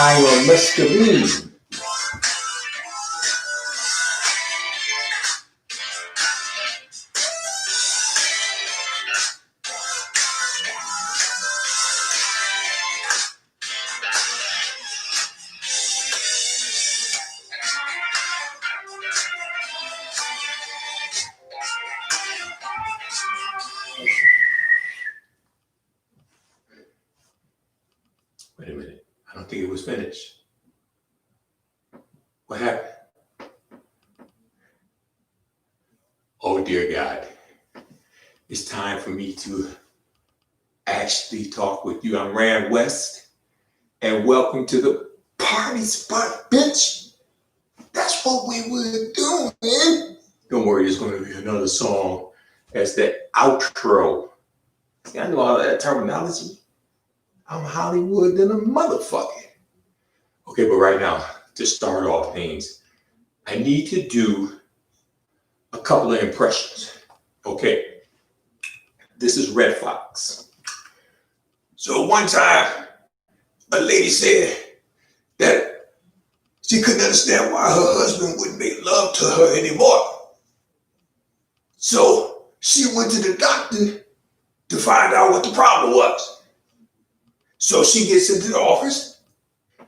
high on mescaline. Wait a minute. I don't think it was finished. What happened? Oh, dear God. It's time for me to actually talk with you. I'm Rand West, and welcome to the party spot, bitch. That's what we were doing. Don't worry, there's going to be another song as the outro. See, I know all that terminology. I'm Hollywood than a motherfucker. Okay, but right now, to start off things, I need to do a couple of impressions. Okay, this is Red Fox. So one time, a lady said that she couldn't understand why her husband wouldn't make love to her anymore. So she went to the doctor to find out what the problem was. So she gets into the office,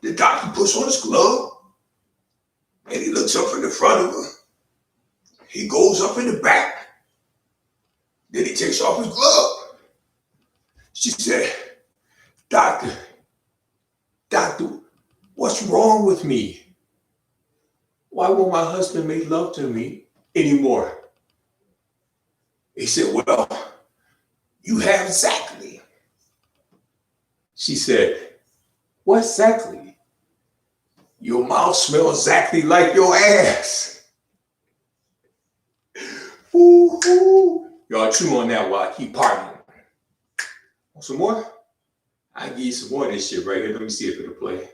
the doctor puts on his glove, and he looks up in the front of her. He goes up in the back, then he takes off his glove. She said, Doctor, what's wrong with me? Why won't my husband make love to me anymore? He said, well, you have exactly. She said, what exactly? Your mouth smells exactly like your ass. Ooh. Y'all chew on that while I keep partying. Want some more? I give you some more of this shit right here. Let me see if it'll play.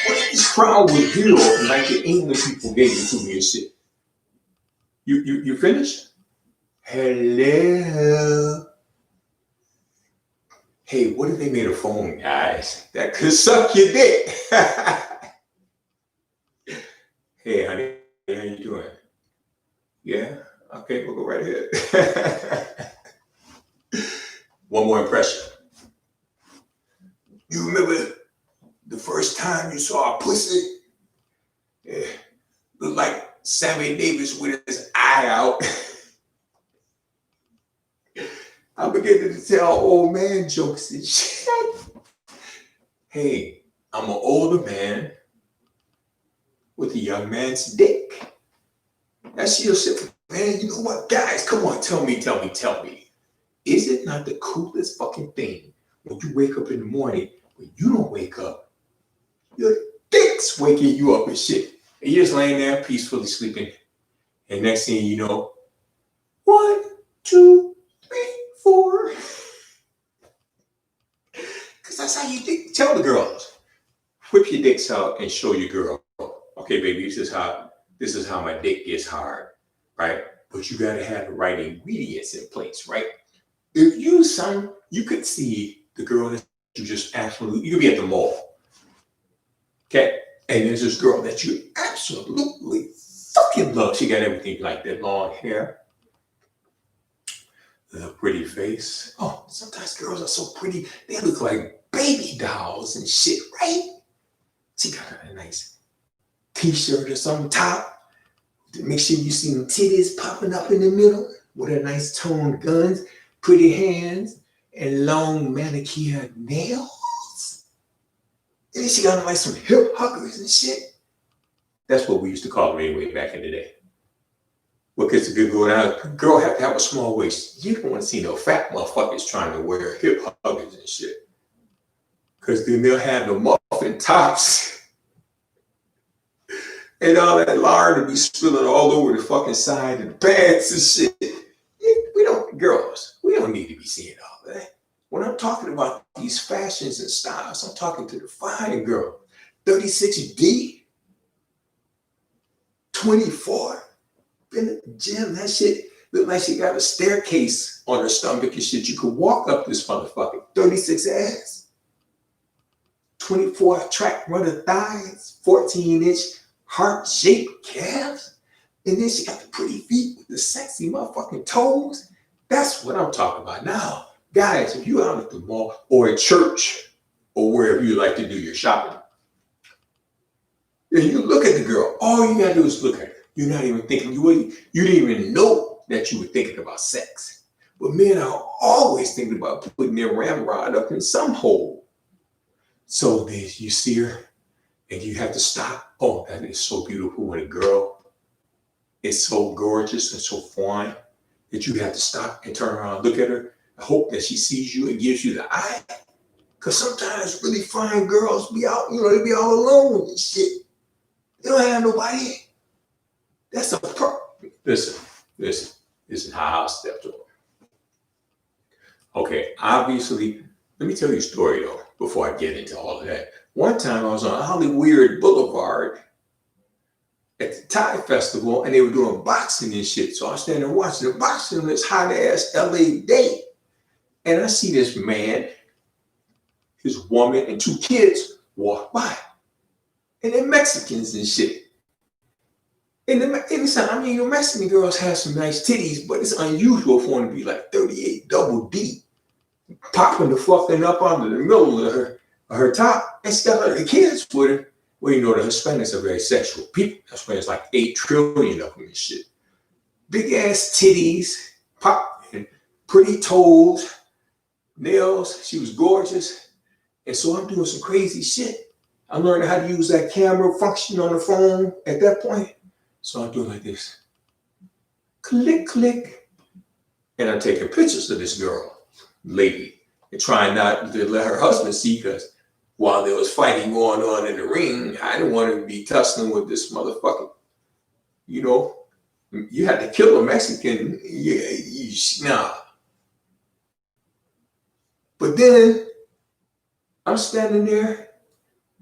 What if this crowd was hero like the English people gave it to me and shit? You finished? Hello. Hey, what if they made a phone, guys, that could suck your dick? Hey, honey, how you doing? Yeah? Okay, we'll go right ahead. One more impression. You remember the first time you saw a pussy? Yeah. Looked like Sammy Davis with his eye out. I'm beginning to tell old man jokes and shit. Hey, I'm an older man with a young man's dick. That's your shit, man. You know what? Guys, come on, tell me. Is it not the coolest fucking thing when you wake up in the morning, when you don't wake up, your dick's waking you up and shit. And you're just laying there peacefully sleeping. And next thing you know, 1, 2, 3, 4. Because that's how you tell the girls. Whip your dicks out and show your girl. Okay, baby, this is how my dick gets hard, right? But you gotta have the right ingredients in place, right? If you could see the girl that you just absolutely, you could be at the mall, okay? And there's this girl that you absolutely fucking love. She got everything like that long hair, the pretty face. Oh, sometimes girls are so pretty, they look like baby dolls and shit, right? She got a nice t-shirt or some top. Make sure you see them titties popping up in the middle with her nice toned guns, pretty hands, and long manicured nails. And then she got like some hip huggers and shit. That's what we used to call them anyway back in the day. What gets a good girl have to have a small waist. You don't want to see no fat motherfuckers trying to wear hip huggers and shit. Because then they'll have the muffin tops. And all that lard will be spilling all over the fucking side of the pants and shit. We don't need to be seeing all that. When I'm talking about these fashions and styles. I'm talking to the fine girl. 36D, 24. In the gym, that shit looked like she got a staircase on her stomach and shit. You could walk up this motherfucker. 36 ass, 24 track runner thighs, 14-inch heart-shaped calves. And then she got the pretty feet with the sexy motherfucking toes. That's what I'm talking about. Now, guys, if you're out at the mall or at church or wherever you like to do your shopping, and you look at the girl, all you gotta do is look at her. You're not even thinking, you didn't even know that you were thinking about sex. But men are always thinking about putting their ramrod up in some hole. So then you see her and you have to stop. Oh, that is so beautiful when a girl is so gorgeous and so fine that you have to stop and turn around, look at her, hope that she sees you and gives you the eye. Because sometimes really fine girls be out, they be all alone and shit. They don't have nobody. That's a Listen how I stepped over. Okay, obviously, let me tell you a story though, before I get into all of that. One time I was on Hollywood Boulevard at the Thai festival and they were doing boxing and shit. So I was standing there watching the boxing on this hot ass LA day. And I see this man, his woman, and 2 kids walk by. And they're Mexicans and shit. And Mexican girls have some nice titties, but it's unusual for them to be like 38 double D, popping the fucking up under the middle of her top, and she got her kids with her. Well, the Hispanics are very sexual people. That's why there's like 8 trillion of them and shit. Big ass titties, pop, and pretty toes, nails. She was gorgeous. And so I'm doing some crazy shit. I'm learning how to use that camera function on the phone at that point. So I'm doing like this. Click, click. And I'm taking pictures of this girl, lady, and trying not to let her husband see, because while there was fighting going on in the ring, I didn't want to be tussling with this motherfucker. You had to kill a Mexican. Nah. But then I'm standing there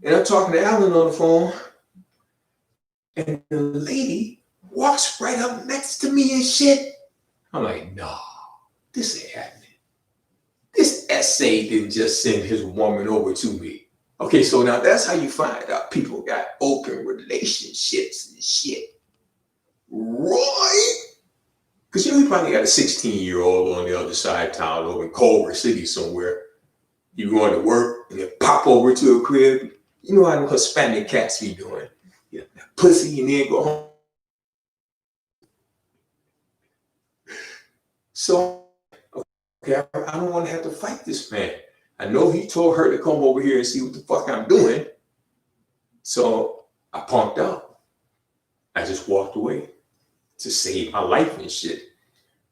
and I'm talking to Alan on the phone. And the lady walks right up next to me and shit. I'm like, no, this ain't happening. This essay didn't just send his woman over to me. Okay, so now that's how you find out people got open relationships and shit. Right? Because he probably got a 16-year-old on the other side of town over in Culver City somewhere. You going to work and then pop over to a crib. You know how the Hispanic cats be doing. Pussy and then go home. So, okay, I don't want to have to fight this man. I know he told her to come over here and see what the fuck I'm doing. So I punked out. I just walked away to save my life and shit.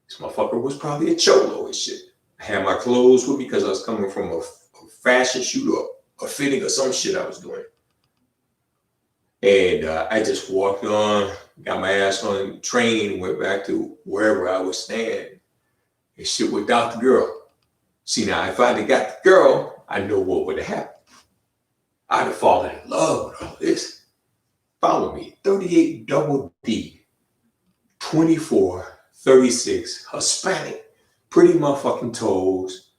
This motherfucker was probably a cholo and shit. I had my clothes with me because I was coming from a fashion shoot or a fitting or some shit I was doing. And I just walked on, got my ass on the train, went back to wherever I was staying, and shit without the girl. See, now, if I'd have got the girl, I know what would have happened. I'd have fallen in love with all this. Follow me, 38 double D, 24, 36, Hispanic, pretty motherfucking toes,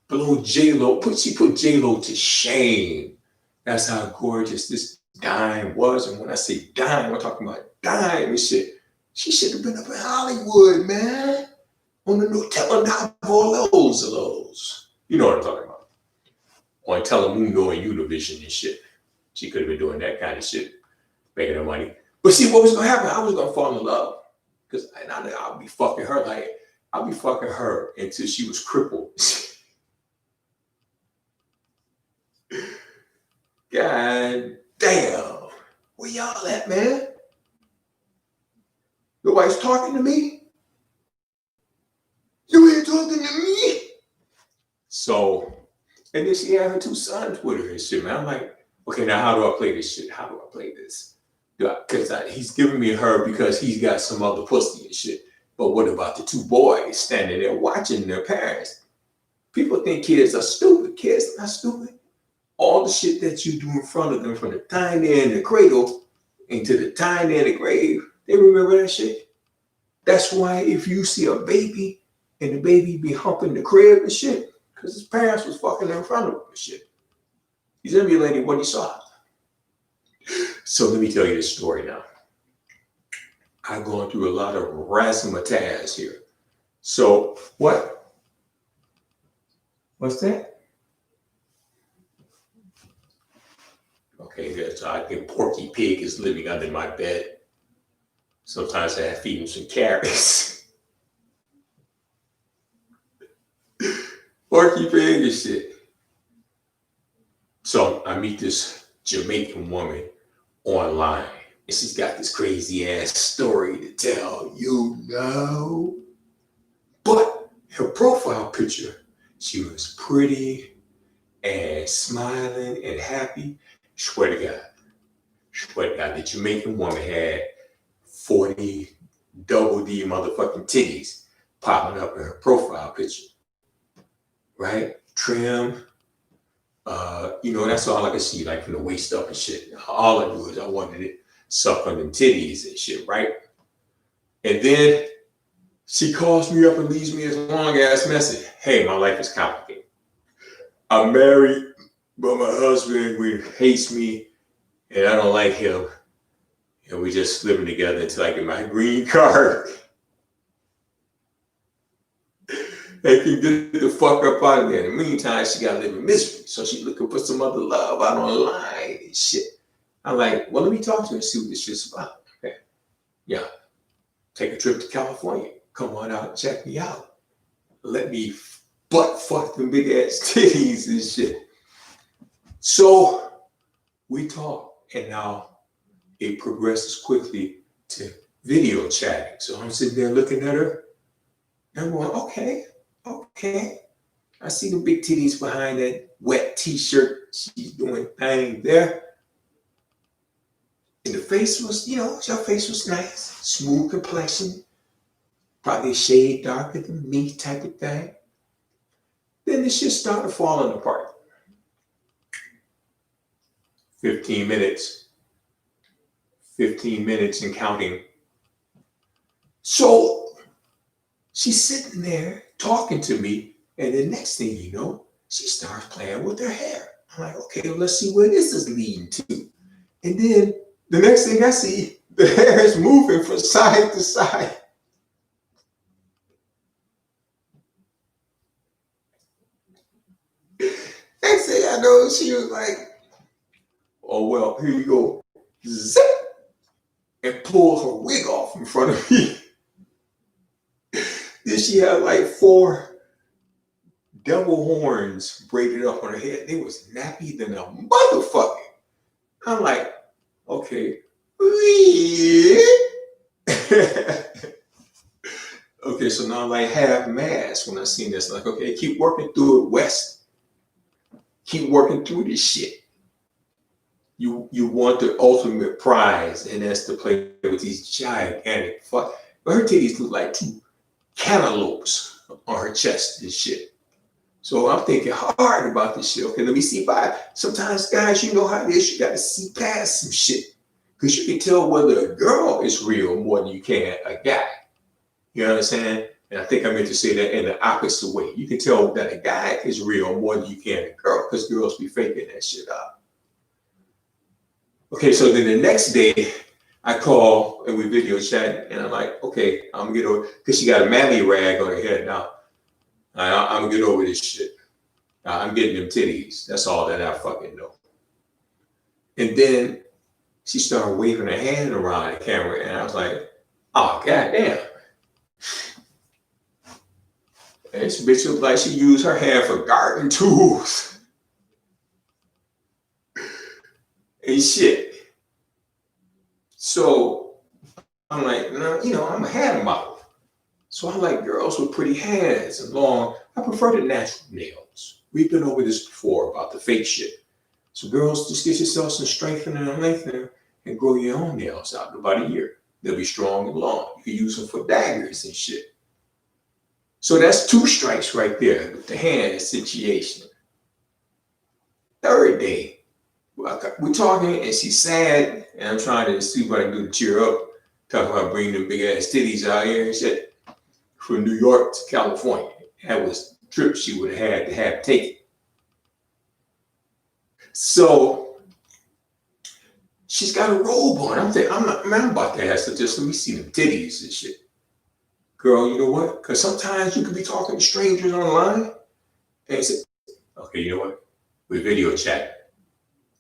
below J-Lo. She put J-Lo to shame. That's how gorgeous this dime was. And when I say dime, I'm talking about dime and shit. She should have been up in Hollywood, man. On the new telenovelas. You know what I'm talking about. On Telemundo and Univision and shit. She could have been doing that kind of shit, making her money. But see, what was going to happen? I was going to fall in love. Because I'll be fucking her I'll be fucking her until she was crippled. God damn. Where y'all at, man? Nobody's talking to me? You ain't talking to me? So, and then she had her 2 sons with her and shit, man. I'm like, okay, now how do I play this shit? How do I play this? Because he's giving me her because he's got some other pussy and shit. But what about the 2 boys standing there watching their parents? People think kids are stupid. Kids are not stupid. All the shit that you do in front of them, from the time they're in the cradle into the time they're in the grave, they remember that shit. That's why if you see a baby and the baby be humping the crib and shit, because his parents was fucking in front of him and shit. He's emulating what he saw. So let me tell you this story now. I've gone through a lot of razzmatazz here. So what? What's that? Okay, so I think Porky Pig is living under my bed. Sometimes I have to feed him some carrots. Porky Pig and shit. So I meet this Jamaican woman online, and she's got this crazy ass story to tell, But her profile picture, she was pretty and smiling and happy. Swear to God, the Jamaican woman had 40 double D motherfucking titties popping up in her profile picture, right? Trim, that's all I could see, like from the waist up and shit. All I knew is I wanted it suck on them titties and shit, right? And then she calls me up and leaves me this long ass message. Hey, my life is complicated. I'm married, but my husband hates me and I don't like him. And we just living together until I get my green card. They can get the fuck up out of there. In the meantime, she got to live in misery. So she's looking for some other love out online and shit. I'm like, well, let me talk to her and see what this shit's about. Okay. Yeah. Take a trip to California. Come on out and check me out. Let me butt fuck them big ass titties and shit. So we talk, and now it progresses quickly to video chatting. So I'm sitting there looking at her. And I'm going, okay. I see the big titties behind that wet t-shirt. She's doing thing there. And the face was, her face was nice. Smooth complexion. Probably a shade darker than me type of thing. Then the shit started falling apart. 15 minutes and counting. So she's sitting there talking to me, and the next thing you know, she starts playing with her hair. I'm like, okay, well, let's see where this is leading to. And then the next thing I see, the hair is moving from side to side. Next thing I know, she was like, oh, well, here you go. Zip! And pull her wig off in front of me. Then she had like 4 double horns braided up on her head. They was nappy than a motherfucker. I'm like, okay. Okay, so now I'm like half mad when I seen this. Like, okay, keep working through it, West. Keep working through this shit. You want the ultimate prize, and that's to play with these gigantic fuck. But her titties look like 2 cantaloupes on her chest and shit. So I'm thinking hard about this shit. Okay, let me see by. Sometimes, guys, you know how it is. You got to see past some shit. Because you can tell whether a girl is real more than you can a guy. You understand? And I think I meant to say that in the opposite way. You can tell that a guy is real more than you can a girl, because girls be faking that shit up. Okay, so then the next day, I call and we video chat, and I'm like, okay, I'm gonna get over, because she got a mammy rag on her head now. I'm gonna get over this shit. I'm getting them titties. That's all that I fucking know. And then she started waving her hand around the camera, and I was like, oh, goddamn. And this bitch looked like she used her hand for garden tools. And shit. So I'm like, no, I'm a hand model. So I like girls with pretty hands and long. I prefer the natural nails. We've been over this before about the fake shit. So girls, just get yourself some strengthening and lengthening and grow your own nails out in about a year. They'll be strong and long. You can use them for daggers and shit. So that's 2 strikes right there with the hand situation. Third day, we're talking and she's sad, and I'm trying to see what I can do to cheer up. Talking about bringing them big ass titties out here and shit from New York to California. That was the trip she would have had to have taken. So she's got a robe on. I'm thinking, I'm about to ask her, just let me see them titties and shit. Girl, you know what? Because sometimes you could be talking to strangers online and say, okay, you know what? We video chat.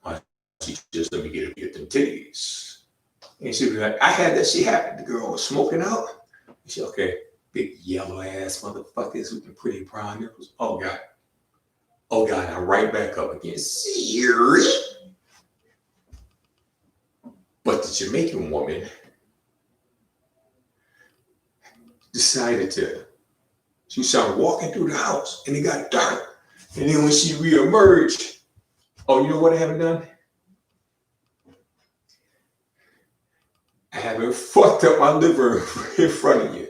Why don't you just let me get them titties? And she was like, I had that shit happen. The girl was smoking out. And she said, okay, big yellow ass motherfuckers with the pretty brown nipples. Oh God. Oh God, I'm right back up again. Siri. But the Jamaican woman decided she started walking through the house and it got dark. And then when she reemerged, oh, you know what I haven't done? I haven't fucked up my liver in front of you.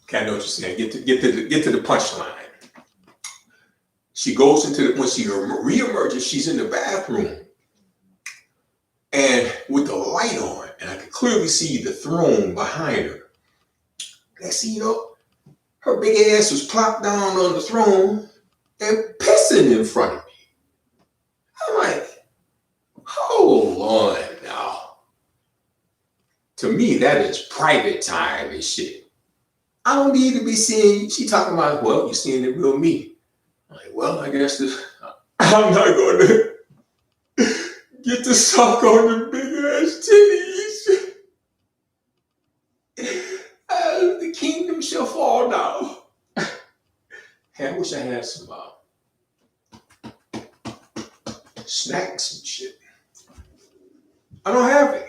Okay, I know what you're saying. Get to the punchline. She goes into when she reemerges, she's in the bathroom and with the light on, and I could clearly see the throne behind her. Next thing you know, her big ass was plopped down on the throne and pissing in front of me. I'm like, hold on now. To me, that is private time and shit. I don't need to be seeing, she talking about, well, you're seeing the real me. I'm like, well, I guess I'm not going to get to suck on the big ass titties. The kingdom shall fall now. Hey, I wish I had some snacks and shit. I don't have it.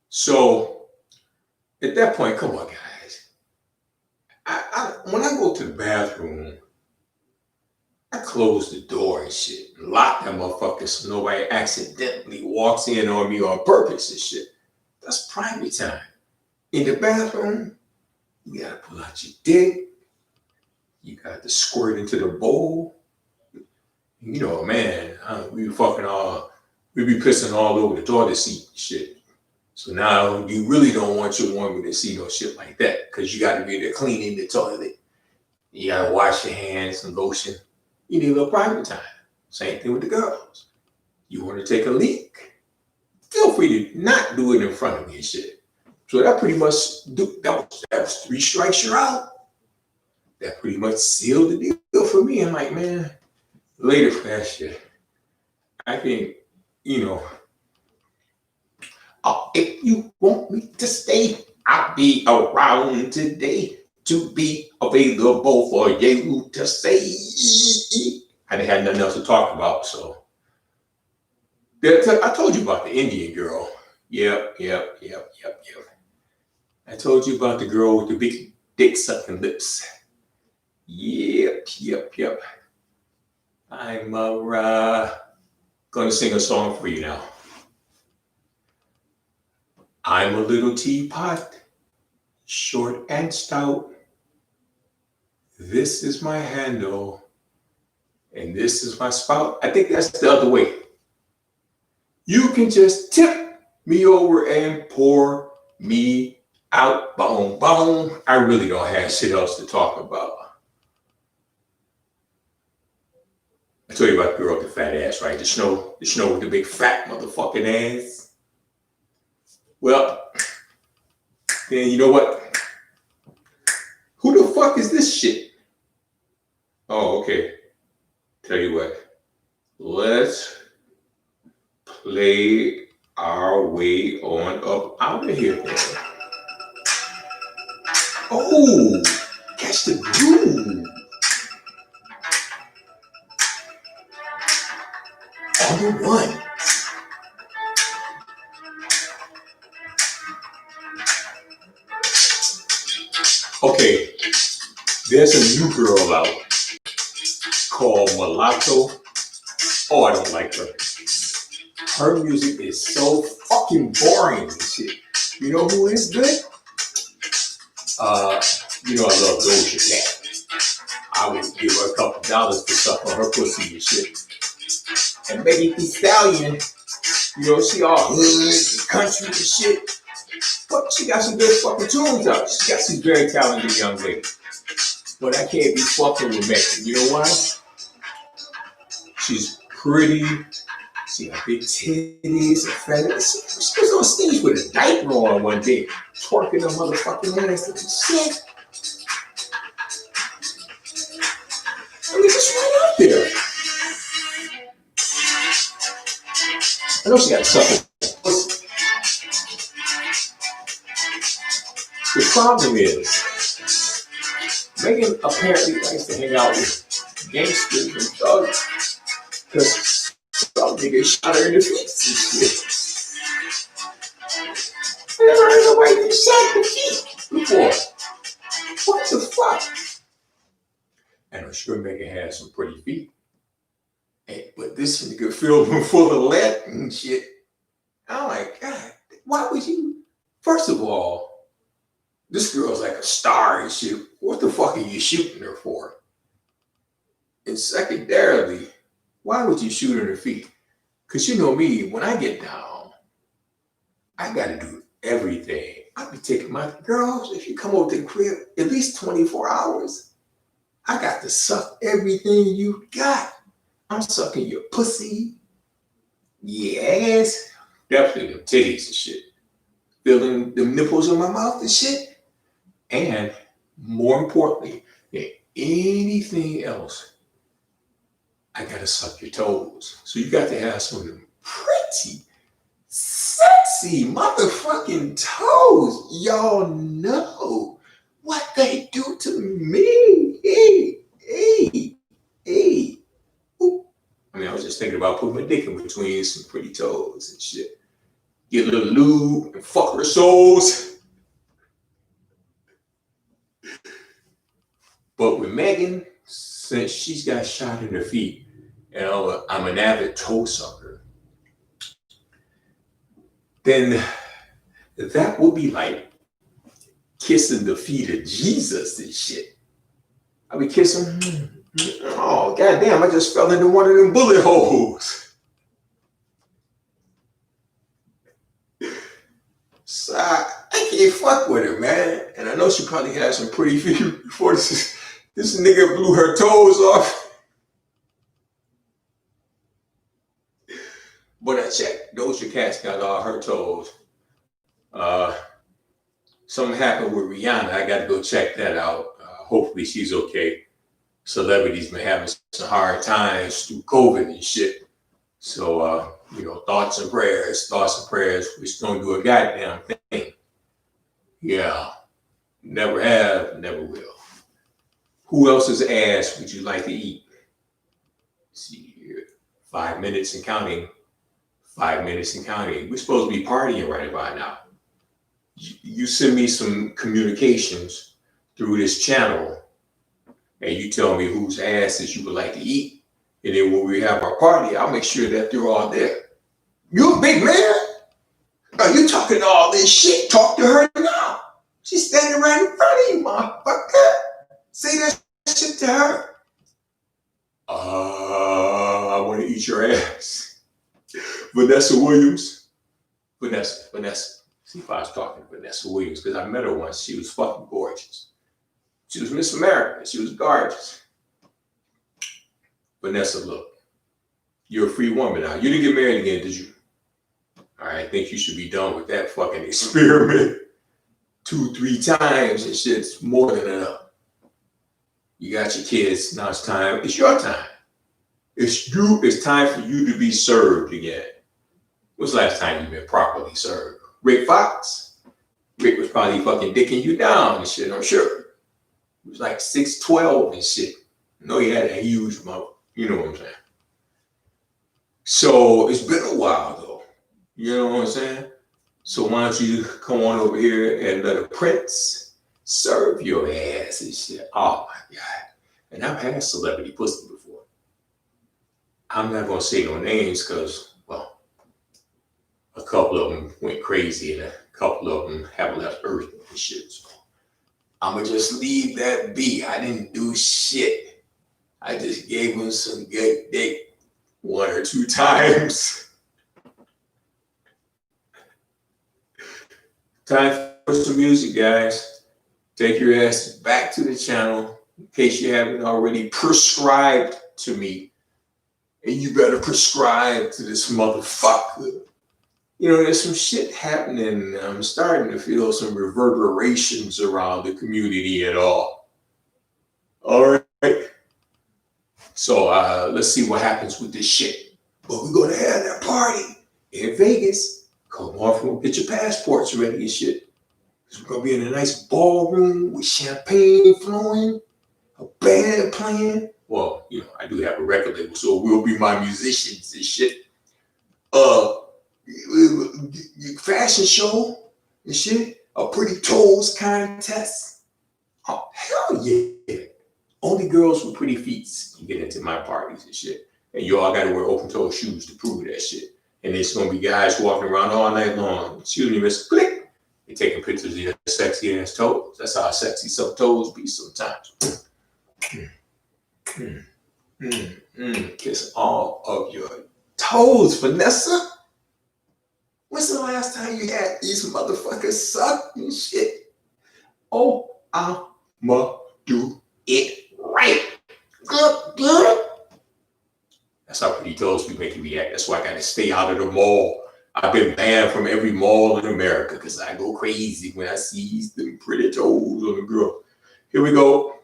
So at that point, come on, guys. When I go to the bathroom, I close the door and shit, lock that motherfucker so nobody accidentally walks in on me on purpose and shit. That's private time. In the bathroom, you gotta pull out your dick. You got to squirt into the bowl. You know, man, we be pissing all over the toilet seat and shit. So now you really don't want your woman to see no shit like that because you got to be there cleaning the toilet. You got to wash your hands and lotion. You need a little private time. Same thing with the girls. You want to take a leak? Feel free to not do it in front of me and shit. So that pretty much, that was 3 strikes, you're out. That pretty much sealed the deal for me. I'm like, man, later for that shit. I can, if you want me to stay, I'll be around today to be available for you to say. I didn't have nothing else to talk about, so. I told you about the Indian girl. Yep. I told you about the girl with the big dick sucking lips. Yep. I'm gonna sing a song for you now. I'm a little teapot, short and stout. This is my handle, and this is my spout. I think that's the other way. You can just tip me over and pour me out. Boom, boom. I really don't have shit else to talk about. I told you about the girl with the fat ass, right? The snow with the big fat motherfucking ass. Well, then you know what? Who the fuck is this shit? Oh, okay. Tell you what. Let's play our way on up out of here. Oh, catch the groove. On the one. Okay, there's a new girl out called Mulatto. Oh, I don't like her. Her music is so fucking boring and shit. You know who is good? Uh, I love Doja Cat. I would give her $2 for sucking her pussy and shit. And Megan Thee Stallion, she all hood and country and shit. But she got some good fucking tunes out. She's very talented young lady. But I can't be fucking with Megan. You know why? She's pretty. She got big titties and feathers. She was on stage with a diaper on one day, twerking her motherfucking ass and shit. I mean, just right up there. I know she got something. The problem is, Megan apparently likes to hang out with gangsters and thugs because some nigga shot her in the face and shit. I never heard nobody get shot in the feet before. What the fuck? And I'm sure Megan has some pretty feet. But this nigga filled him full of lead and shit. I'm like, God, why would you? First of all, this girl's like a star and shit. What the fuck are you shooting her for? And secondarily, why would you shoot her in the feet? Because you know me, when I get down, I got to do everything. I'll be taking my girls, if you come over to the crib, at least 24 hours, I got to suck everything you got. I'm sucking your pussy, yes, definitely them titties and shit, feeling them nipples in my mouth and shit, and more importantly than anything else, I gotta suck your toes. So you got to have some of them pretty, sexy motherfucking toes. Y'all know what they do to me. Hey. Ooh. I mean, I was just thinking about putting my dick in between some pretty toes and shit. Get a little lube and fuck her souls. But with Megan, since she's got shot in her feet, and I'm an avid toe sucker, then that would be like kissing the feet of Jesus and shit. I be kissing, oh goddamn, I just fell into one of them bullet holes. So I can't fuck with her, man. And I know she probably had some pretty feet before this nigga blew her toes off. But I checked. Doja Cat's got all her toes. Something happened with Rihanna. I got to go check that out. Hopefully she's okay. Celebrities been having some hard times through COVID and shit. So, thoughts and prayers, which don't do a goddamn thing. Yeah, never have, never will. Who else's ass would you like to eat? Let's see here, 5 minutes and counting. 5 minutes and counting. We're supposed to be partying right about now. You send me some communications through this channel and you tell me whose asses you would like to eat. And then when we have our party, I'll make sure that they're all there. You a big man? Are you talking all this shit? Talk to her now. She's standing right in front of you, motherfucker. Say that shit to her. I want to eat your ass. Vanessa Williams. Vanessa. See if I was talking to Vanessa Williams because I met her once. She was fucking gorgeous. She was Miss America. She was gorgeous. Vanessa, look, you're a free woman now. You didn't get married again, did you? All right, I think you should be done with that fucking experiment 2-3 times and shit's more than enough. You got your kids, now it's time. It's your time. It's time for you to be served again. When's the last time you've been properly served? Rick Fox? Rick was probably fucking dicking you down and shit, I'm sure. He was like 6'12" and shit. No, he had a huge mouth. You know what I'm saying? So it's been a while though. You know what I'm saying? So why don't you come on over here and let a prince serve your ass and shit. Oh my God. And I've had celebrity pussy before. I'm not gonna say no names because, well, a couple of them went crazy, and a couple of them have left Earth and shit. So I'ma just leave that be. I didn't do shit. I just gave them some good dick 1 or 2 times. Time for some music, guys. Take your ass back to the channel in case you haven't already prescribed to me. And you better prescribe to this motherfucker. You know, there's some shit happening. I'm starting to feel some reverberations around the community at all. All right. So let's see what happens with this shit. But we're going to have that party in Vegas. Come on, get your passports ready and shit. We're going to be in a nice ballroom with champagne flowing, a band playing. Well, you know, I do have a record label, so it will be my musicians and shit. Fashion show and shit. A pretty toes contest. Oh, hell yeah. Only girls with pretty feet can get into my parties and shit. And you all got to wear open-toe shoes to prove that shit. And there's going to be guys walking around all night long. Excuse me, Miss Click. They're taking pictures of your sexy ass toes. That's how sexy some toes be sometimes. Kiss all of your toes, Vanessa. When's the last time you had these motherfuckers suck and shit? Oh, I'ma do it right. Good. That's how pretty toes be making me act. That's why I gotta stay out of the mall. I've been banned from every mall in America because I go crazy when I see them pretty toes on the girl. Here we go.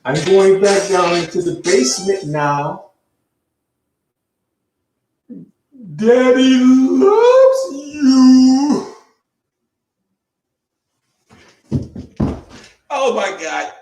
I'm going back down into the basement now. Daddy loves you. Oh my God.